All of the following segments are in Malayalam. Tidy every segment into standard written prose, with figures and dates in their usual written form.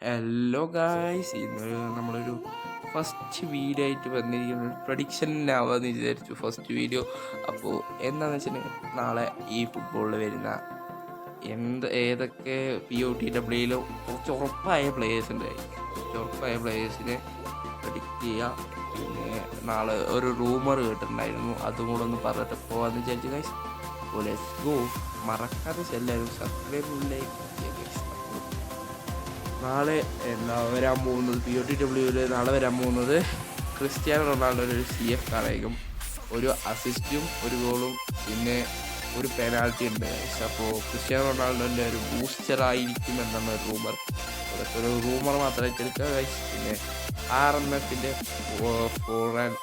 ഹലോ ഗായ്സ്, ഇന്ന് നമ്മളൊരു ഫസ്റ്റ് വീഡിയോ ആയിട്ട് വന്നിരിക്കുന്ന പ്രഡിക്ഷനാവാന്ന് വിചാരിച്ചു. ഫസ്റ്റ് വീഡിയോ അപ്പോൾ എന്താണെന്ന് വെച്ചിട്ടുണ്ടെങ്കിൽ നാളെ ഈ ഫുട്ബോളിൽ വരുന്ന ഏതൊക്കെ POTWയിലും കുറച്ച് ഉറപ്പായ പ്ലേയേഴ്സ് ഉണ്ട്. കുറച്ച് ഉറപ്പായ പ്ലേയേഴ്സിനെ പ്രഡിക്റ്റ് ചെയ്യുക. പിന്നെ നാളെ ഒരു റൂമർ കേട്ടിട്ടുണ്ടായിരുന്നു, അതും കൂടെ ഒന്ന് പറഞ്ഞിട്ട് പോകാമെന്ന് വിചാരിച്ചു ഗൈസ്. അപ്പോൾ ലെറ്റ്സ് ഗോ. മറക്കാതെ എല്ലാവരും സബ്സ്ക്രൈബ് ഗൈസ്. നാളെ വരാൻ പോകുന്നത് POTWയിൽ നാളെ വരാൻ പോകുന്നത് ക്രിസ്ത്യാനോ റൊണാൾഡോയുടെ ഒരു CF കാണിക്കും. ഒരു അസിസ്റ്റും ഒരു ഗോളും പിന്നെ ഒരു പെനാൽറ്റി ഉണ്ട്. അപ്പോൾ ക്രിസ്ത്യാനോ റൊണാൾഡോൻ്റെ ഒരു ബൂസ്റ്ററായിരിക്കും എന്നാണ് ഒരു റൂമർ. അതൊക്കെ ഒരു റൂമർ മാത്രമായിട്ട് എടുക്കുക ഗൈസ്. പിന്നെ RMFൻ്റെ ഫോർവാൻഡ്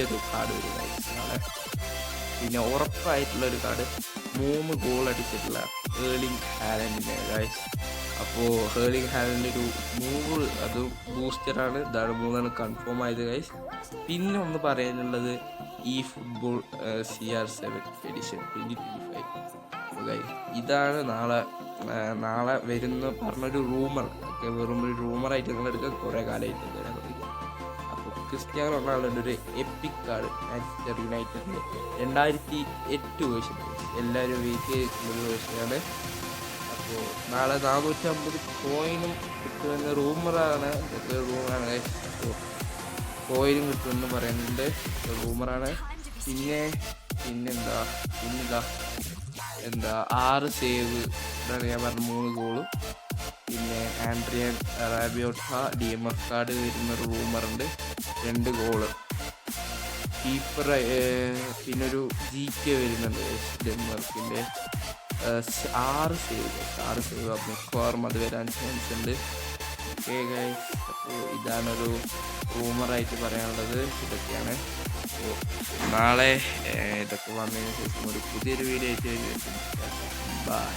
ഒരു കാർഡ് വരും ഗൈസ് നാളെ. പിന്നെ ഉറപ്പായിട്ടുള്ളൊരു കാർഡ് 3 ഗോൾ അടിച്ചിട്ടുള്ള ഏർലിംഗ് ഹാലൻഡിനെ ഗൈസ്. അപ്പോൾ ഏർലിംഗ് ഹാലൻഡ് ഒരു 100 അത് ബൂസ്റ്ററാണ്. ഇതാണ് 3 കൺഫേം ആയത് ഗൈസ്. പിന്നെ ഒന്ന് പറയാനുള്ളത് ഈ ഫുട്ബോൾ CR7 എഡിഷൻ 2025 ഗൈസ്. ഇതാണ് നാളെ വരുന്ന പറഞ്ഞൊരു റൂമർ. ഒക്കെ വെറും ഒരു റൂമറായിട്ട് നിങ്ങളെടുക്കുക. കുറേ കാലമായിട്ട് വരാൻ തുടങ്ങി. അപ്പോൾ ക്രിസ്ത്യാനോ റൊണാൾഡോയുടെ ഒരു എപ്പിക് കാർഡ് മാഞ്ചസ്റ്റർ യുണൈറ്റഡിൻ്റെ 2008 വേർഷൻ. എല്ലാവരും വെയിറ്റ് ചെയ്തിട്ടുള്ളൊരു വേർഷനാണ്. അപ്പോൾ നാളെ 450 കോയിനും കിട്ടുമെന്ന റൂമറാണ്. അപ്പോൾ കോയിനും കിട്ടുമെന്ന് പറയുന്നുണ്ട്, റൂമറാണ്. പിന്നെന്താ 6 സേവ് ഇതാണ് ഞാൻ പറഞ്ഞ 3 ഗോളും. പിന്നെ ആൻഡ്രിയൻ റാബിയോട്ട DMF കാർഡ് വരുന്നൊരു റൂമറുണ്ട്, 2 ഗോള്. കീപ്പർ പിന്നൊരു GK വരുന്നുണ്ട് ഡെൻമാർക്കിൻ്റെ 6 സേവ്. മിക്കവാറും അത് വരാൻ ചാൻസ് ഉണ്ട്. ഓക്കെ ഗൈസ്, അപ്പോൾ ഇതാണൊരു റൂമറായിട്ട് പറയാനുള്ളത്. ഇതൊക്കെയാണ്. അപ്പോൾ നാളെ ഇതൊക്കെ വന്നതിന് ശേഷം ഒരു പുതിയൊരു വീഡിയോ ആയിട്ട് ബൈ.